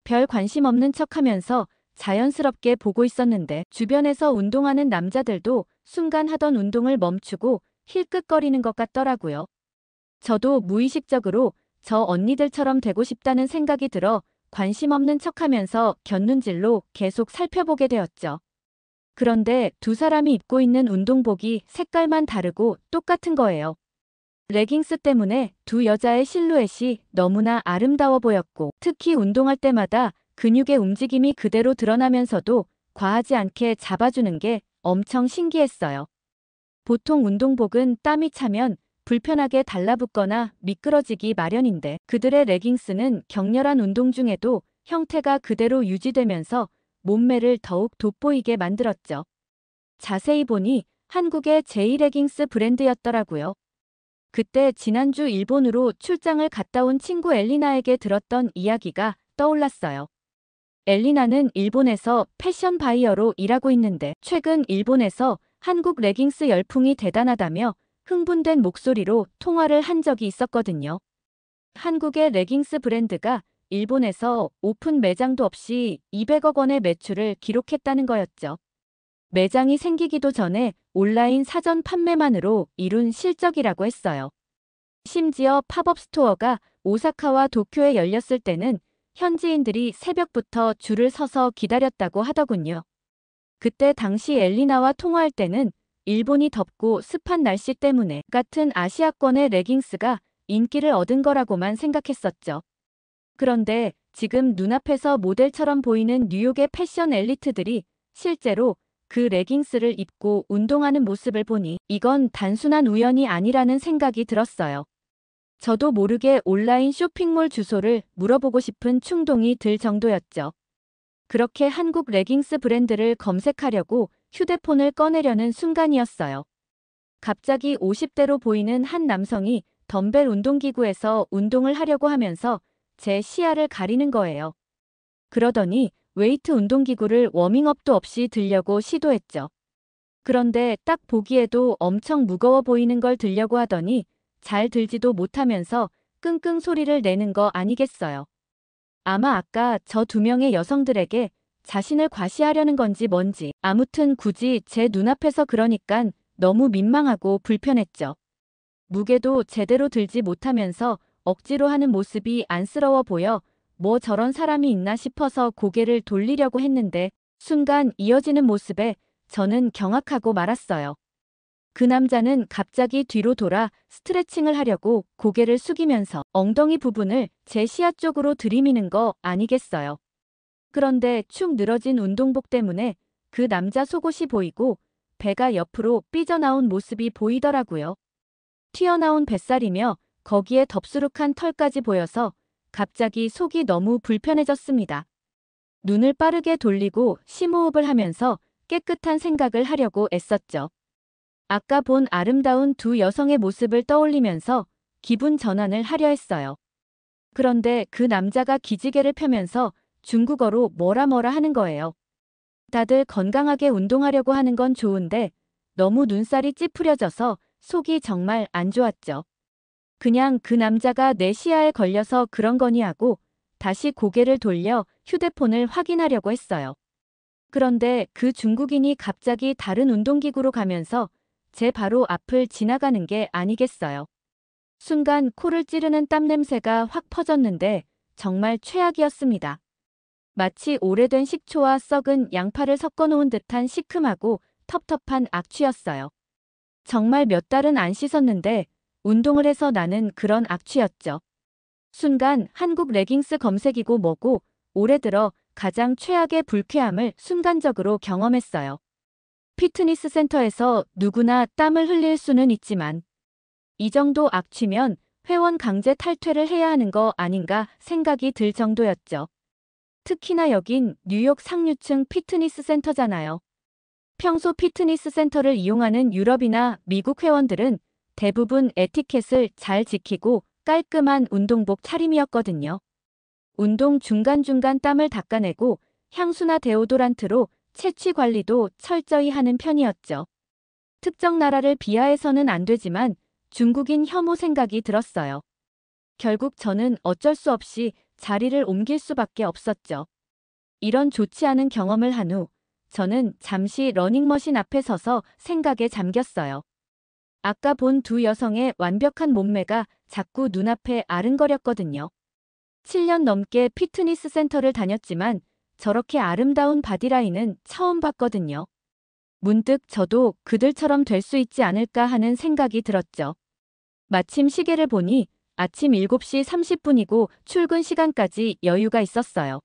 별 관심 없는 척하면서 자연스럽게 보고 있었는데 주변에서 운동하는 남자들도 순간 하던 운동을 멈추고 힐끗거리는 것 같더라고요. 저도 무의식적으로 저 언니들처럼 되고 싶다는 생각이 들어 관심 없는 척하면서 곁눈질로 계속 살펴보게 되었죠. 그런데 두 사람이 입고 있는 운동복이 색깔만 다르고 똑같은 거예요. 레깅스 때문에 두 여자의 실루엣이 너무나 아름다워 보였고 특히 운동할 때마다 근육의 움직임이 그대로 드러나면서도 과하지 않게 잡아주는 게 엄청 신기했어요. 보통 운동복은 땀이 차면 불편하게 달라붙거나 미끄러지기 마련인데 그들의 레깅스는 격렬한 운동 중에도 형태가 그대로 유지되면서 몸매를 더욱 돋보이게 만들었죠. 자세히 보니 한국의 제2레깅스 브랜드였더라고요. 그때 지난주 일본으로 출장을 갔다 온 친구 엘리나에게 들었던 이야기가 떠올랐어요. 엘리나는 일본에서 패션 바이어로 일하고 있는데 최근 일본에서 한국 레깅스 열풍이 대단하다며 흥분된 목소리로 통화를 한 적이 있었거든요. 한국의 레깅스 브랜드가 일본에서 오픈 매장도 없이 200억 원의 매출을 기록했다는 거였죠. 매장이 생기기도 전에 온라인 사전 판매만으로 이룬 실적이라고 했어요. 심지어 팝업 스토어가 오사카와 도쿄에 열렸을 때는 현지인들이 새벽부터 줄을 서서 기다렸다고 하더군요. 그때 당시 엘리나와 통화할 때는 일본이 덥고 습한 날씨 때문에 같은 아시아권의 레깅스가 인기를 얻은 거라고만 생각했었죠. 그런데 지금 눈앞에서 모델처럼 보이는 뉴욕의 패션 엘리트들이 실제로 그 레깅스를 입고 운동하는 모습을 보니 이건 단순한 우연이 아니라는 생각이 들었어요. 저도 모르게 온라인 쇼핑몰 주소를 물어보고 싶은 충동이 들 정도였죠. 그렇게 한국 레깅스 브랜드를 검색하려고 휴대폰을 꺼내려는 순간이었어요. 갑자기 50대로 보이는 한 남성이 덤벨 운동기구에서 운동을 하려고 하면서 제 시야를 가리는 거예요. 그러더니 웨이트 운동기구를 워밍업도 없이 들려고 시도했죠. 그런데 딱 보기에도 엄청 무거워 보이는 걸 들려고 하더니 잘 들지도 못하면서 끙끙 소리를 내는 거 아니겠어요. 아마 아까 저 2명의 여성들에게 자신을 과시하려는 건지 뭔지 아무튼 굳이 제 눈앞에서 그러니깐 너무 민망하고 불편했죠. 무게도 제대로 들지 못하면서 억지로 하는 모습이 안쓰러워 보여 뭐 저런 사람이 있나 싶어서 고개를 돌리려고 했는데 순간 이어지는 모습에 저는 경악하고 말았어요. 그 남자는 갑자기 뒤로 돌아 스트레칭을 하려고 고개를 숙이면서 엉덩이 부분을 제 시야 쪽으로 들이미는 거 아니겠어요. 그런데 축 늘어진 운동복 때문에 그 남자 속옷이 보이고 배가 옆으로 삐져나온 모습이 보이더라고요. 튀어나온 뱃살이며 거기에 덥수룩한 털까지 보여서 갑자기 속이 너무 불편해졌습니다. 눈을 빠르게 돌리고 심호흡을 하면서 깨끗한 생각을 하려고 애썼죠. 아까 본 아름다운 2 여성의 모습을 떠올리면서 기분 전환을 하려 했어요. 그런데 그 남자가 기지개를 펴면서 중국어로 뭐라 하는 거예요. 다들 건강하게 운동하려고 하는 건 좋은데 너무 눈살이 찌푸려져서 속이 정말 안 좋았죠. 그냥 그 남자가 내 시야에 걸려서 그런 거니 하고 다시 고개를 돌려 휴대폰을 확인하려고 했어요. 그런데 그 중국인이 갑자기 다른 운동기구로 가면서 제 바로 앞을 지나가는 게 아니겠어요. 순간 코를 찌르는 땀 냄새가 확 퍼졌는데 정말 최악이었습니다. 마치 오래된 식초와 썩은 양파를 섞어놓은 듯한 시큼하고 텁텁한 악취였어요. 정말 몇 달은 안 씻었는데 운동을 해서 나는 그런 악취였죠. 순간 한국 레깅스 검색이고 뭐고 올해 들어 가장 최악의 불쾌함을 순간적으로 경험했어요. 피트니스 센터에서 누구나 땀을 흘릴 수는 있지만 이 정도 악취면 회원 강제 탈퇴를 해야 하는 거 아닌가 생각이 들 정도였죠. 특히나 여긴 뉴욕 상류층 피트니스 센터잖아요. 평소 피트니스 센터를 이용하는 유럽이나 미국 회원들은 대부분 에티켓을 잘 지키고 깔끔한 운동복 차림이었거든요. 운동 중간중간 땀을 닦아내고 향수나 데오도란트로 채취 관리도 철저히 하는 편이었죠. 특정 나라를 비하해서는 안 되지만 중국인 혐오 생각이 들었어요. 결국 저는 어쩔 수 없이 자리를 옮길 수밖에 없었죠. 이런 좋지 않은 경험을 한 후 저는 잠시 러닝머신 앞에 서서 생각에 잠겼어요. 아까 본 2 여성의 완벽한 몸매가 자꾸 눈앞에 아른거렸거든요. 7년 넘게 피트니스 센터를 다녔지만 저렇게 아름다운 바디라인은 처음 봤거든요. 문득 저도 그들처럼 될 수 있지 않을까 하는 생각이 들었죠. 마침 시계를 보니 아침 7시 30분이고 출근 시간까지 여유가 있었어요.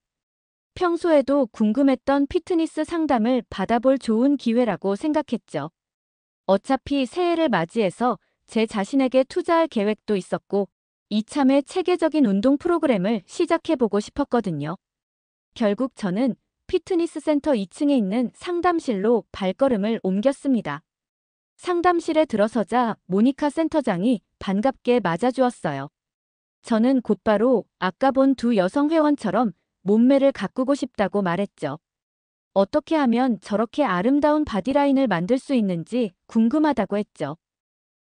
평소에도 궁금했던 피트니스 상담을 받아볼 좋은 기회라고 생각했죠. 어차피 새해를 맞이해서 제 자신에게 투자할 계획도 있었고 이참에 체계적인 운동 프로그램을 시작해보고 싶었거든요. 결국 저는 피트니스 센터 2층에 있는 상담실로 발걸음을 옮겼습니다. 상담실에 들어서자 모니카 센터장이 반갑게 맞아주었어요. 저는 곧바로 아까 본 두 여성 회원처럼 몸매를 가꾸고 싶다고 말했죠. 어떻게 하면 저렇게 아름다운 바디라인을 만들 수 있는지 궁금하다고 했죠.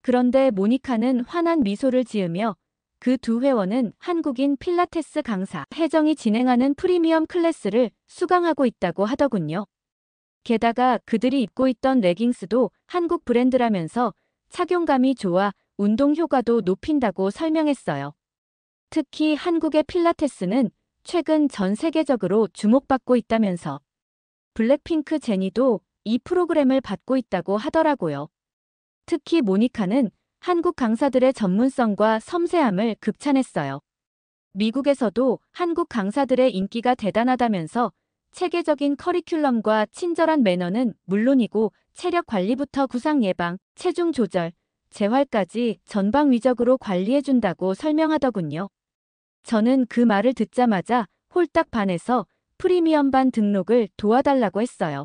그런데 모니카는 환한 미소를 지으며 그 두 회원은 한국인 필라테스 강사 혜정이 진행하는 프리미엄 클래스를 수강하고 있다고 하더군요. 게다가 그들이 입고 있던 레깅스도 한국 브랜드라면서 착용감이 좋아 운동 효과도 높인다고 설명했어요. 특히 한국의 필라테스는 최근 전 세계적으로 주목받고 있다면서 블랙핑크 제니도 이 프로그램을 받고 있다고 하더라고요. 특히 모니카는 한국 강사들의 전문성과 섬세함을 극찬했어요. 미국에서도 한국 강사들의 인기가 대단하다면서 체계적인 커리큘럼과 친절한 매너는 물론이고 체력 관리부터 부상 예방, 체중 조절, 재활까지 전방위적으로 관리해준다고 설명하더군요. 저는 그 말을 듣자마자 홀딱 반해서 프리미엄반 등록을 도와달라고 했어요.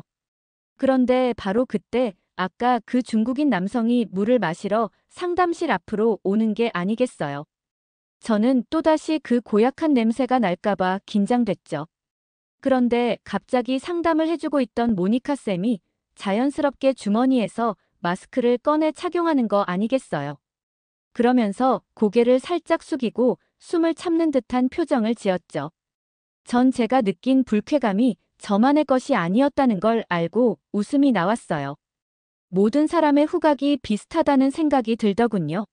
그런데 바로 그때 아까 그 중국인 남성이 물을 마시러 상담실 앞으로 오는 게 아니겠어요. 저는 또다시 그 고약한 냄새가 날까봐 긴장됐죠. 그런데 갑자기 상담을 해주고 있던 모니카 쌤이 자연스럽게 주머니에서 마스크를 꺼내 착용하는 거 아니겠어요. 그러면서 고개를 살짝 숙이고 숨을 참는 듯한 표정을 지었죠. 전 제가 느낀 불쾌감이 저만의 것이 아니었다는 걸 알고 웃음이 나왔어요. 모든 사람의 후각이 비슷하다는 생각이 들더군요.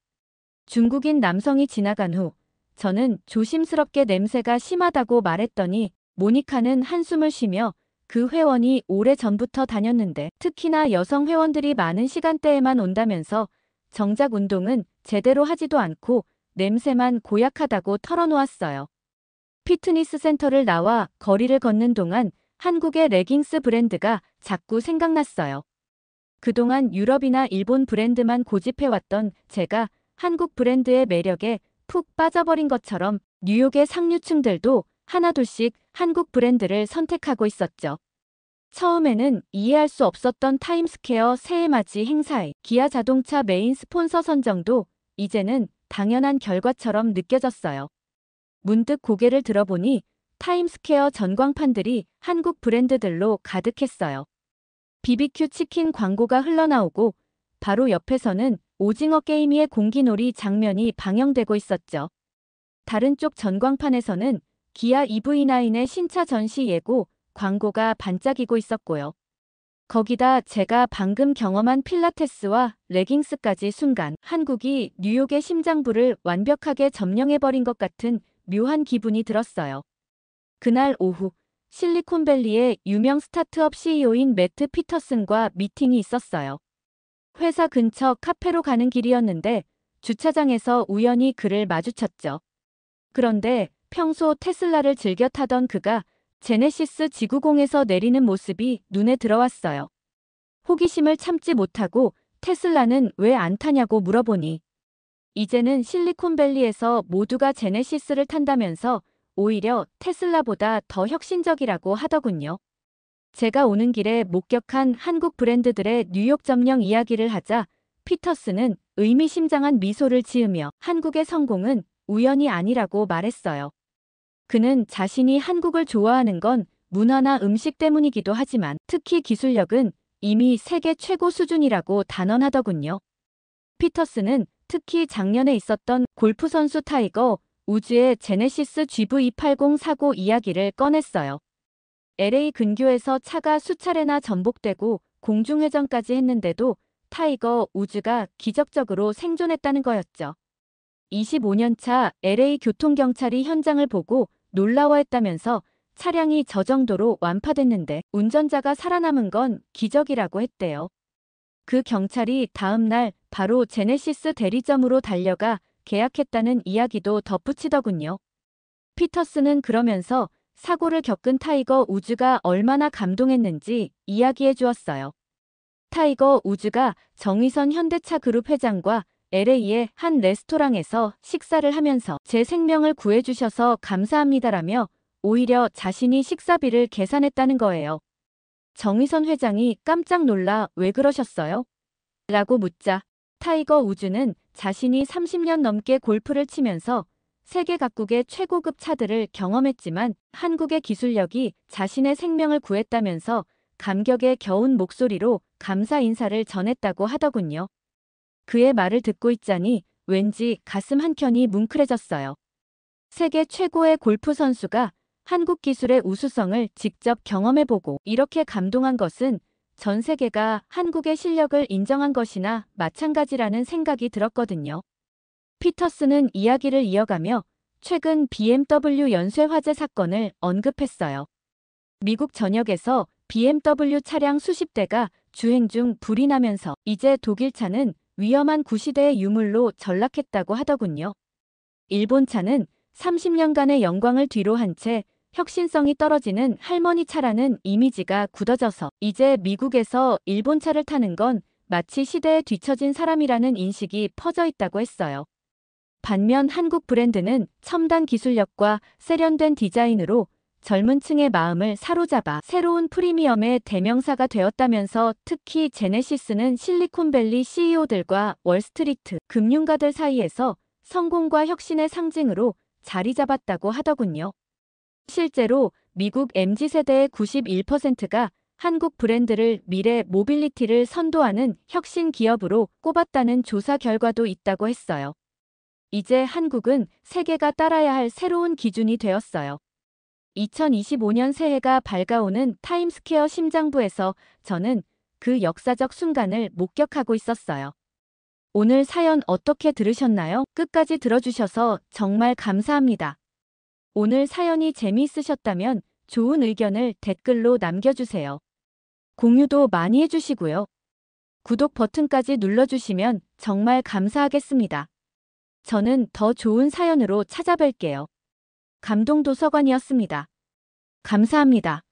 중국인 남성이 지나간 후 저는 조심스럽게 냄새가 심하다고 말했더니 모니카는 한숨을 쉬며 그 회원이 오래전부터 다녔는데 특히나 여성 회원들이 많은 시간대에만 온다면서 정작 운동은 제대로 하지도 않고 냄새만 고약하다고 털어놓았어요. 피트니스 센터를 나와 거리를 걷는 동안 한국의 레깅스 브랜드가 자꾸 생각났어요. 그동안 유럽이나 일본 브랜드만 고집해왔던 제가 한국 브랜드의 매력에 푹 빠져버린 것처럼 뉴욕의 상류층들도 하나둘씩 한국 브랜드를 선택하고 있었죠. 처음에는 이해할 수 없었던 타임스퀘어 새해맞이 행사에 기아 자동차 메인 스폰서 선정도 이제는 당연한 결과처럼 느껴졌어요. 문득 고개를 들어보니 타임스퀘어 전광판들이 한국 브랜드들로 가득했어요. BBQ 치킨 광고가 흘러나오고 바로 옆에서는 오징어 게임의 공기놀이 장면이 방영되고 있었죠. 다른 쪽 전광판에서는 기아 EV9의 신차 전시 예고 광고가 반짝이고 있었고요. 거기다 제가 방금 경험한 필라테스와 레깅스까지 순간 한국이 뉴욕의 심장부를 완벽하게 점령해버린 것 같은 묘한 기분이 들었어요. 그날 오후 실리콘밸리의 유명 스타트업 CEO인 매트 피터슨과 미팅이 있었어요. 회사 근처 카페로 가는 길이었는데 주차장에서 우연히 그를 마주쳤죠. 그런데 평소 테슬라를 즐겨 타던 그가 제네시스 지구공에서 내리는 모습이 눈에 들어왔어요. 호기심을 참지 못하고 테슬라는 왜 안 타냐고 물어보니 이제는 실리콘밸리에서 모두가 제네시스를 탄다면서 오히려 테슬라보다 더 혁신적이라고 하더군요. 제가 오는 길에 목격한 한국 브랜드들의 뉴욕 점령 이야기를 하자 피터스는 의미심장한 미소를 지으며 한국의 성공은 우연이 아니라고 말했어요. 그는 자신이 한국을 좋아하는 건 문화나 음식 때문이기도 하지만 특히 기술력은 이미 세계 최고 수준이라고 단언하더군요. 피터스는 특히 작년에 있었던 골프 선수 타이거 우즈의 제네시스 GV80 사고 이야기를 꺼냈어요. LA 근교에서 차가 수차례나 전복되고 공중회전까지 했는데도 타이거 우즈가 기적적으로 생존했다는 거였죠. 25년 차 LA 교통경찰이 현장을 보고 놀라워했다면서 차량이 저 정도로 완파됐는데 운전자가 살아남은 건 기적이라고 했대요. 그 경찰이 다음 날 바로 제네시스 대리점으로 달려가 계약했다는 이야기도 덧붙이더군요. 피터스는 그러면서 사고를 겪은 타이거 우즈가 얼마나 감동했는지 이야기해 주었어요. 타이거 우즈가 정의선 현대차 그룹 회장과 LA의 한 레스토랑에서 식사를 하면서 제 생명을 구해주셔서 감사합니다라며 오히려 자신이 식사비를 계산했다는 거예요. 정의선 회장이 깜짝 놀라 왜 그러셨어요? 라고 묻자 타이거 우즈는 자신이 30년 넘게 골프를 치면서 세계 각국의 최고급 차들을 경험했지만 한국의 기술력이 자신의 생명을 구했다면서 감격에 겨운 목소리로 감사 인사를 전했다고 하더군요. 그의 말을 듣고 있자니 왠지 가슴 한켠이 뭉클해졌어요. 세계 최고의 골프 선수가 한국 기술의 우수성을 직접 경험해보고 이렇게 감동한 것은 전 세계가 한국의 실력을 인정한 것이나 마찬가지라는 생각이 들었거든요. 피터슨은 이야기를 이어가며 최근 BMW 연쇄 화재 사건을 언급했어요. 미국 전역에서 BMW 차량 수십 대가 주행 중 불이 나면서 이제 독일 차는 위험한 구시대의 유물로 전락했다고 하더군요. 일본 차는 30년간의 영광을 뒤로 한 채 혁신성이 떨어지는 할머니 차라는 이미지가 굳어져서 이제 미국에서 일본 차를 타는 건 마치 시대에 뒤처진 사람이라는 인식이 퍼져 있다고 했어요. 반면 한국 브랜드는 첨단 기술력과 세련된 디자인으로 젊은 층의 마음을 사로잡아 새로운 프리미엄의 대명사가 되었다면서 특히 제네시스는 실리콘밸리 CEO들과 월스트리트 금융가들 사이에서 성공과 혁신의 상징으로 자리 잡았다고 하더군요. 실제로 미국 MZ세대의 91%가 한국 브랜드를 미래 모빌리티를 선도하는 혁신 기업으로 꼽았다는 조사 결과도 있다고 했어요. 이제 한국은 세계가 따라야 할 새로운 기준이 되었어요. 2025년 새해가 밝아오는 타임스퀘어 심장부에서 저는 그 역사적 순간을 목격하고 있었어요. 오늘 사연 어떻게 들으셨나요? 끝까지 들어주셔서 정말 감사합니다. 오늘 사연이 재미있으셨다면 좋은 의견을 댓글로 남겨주세요. 공유도 많이 해주시고요. 구독 버튼까지 눌러주시면 정말 감사하겠습니다. 저는 더 좋은 사연으로 찾아뵐게요. 감동도서관이었습니다. 감사합니다.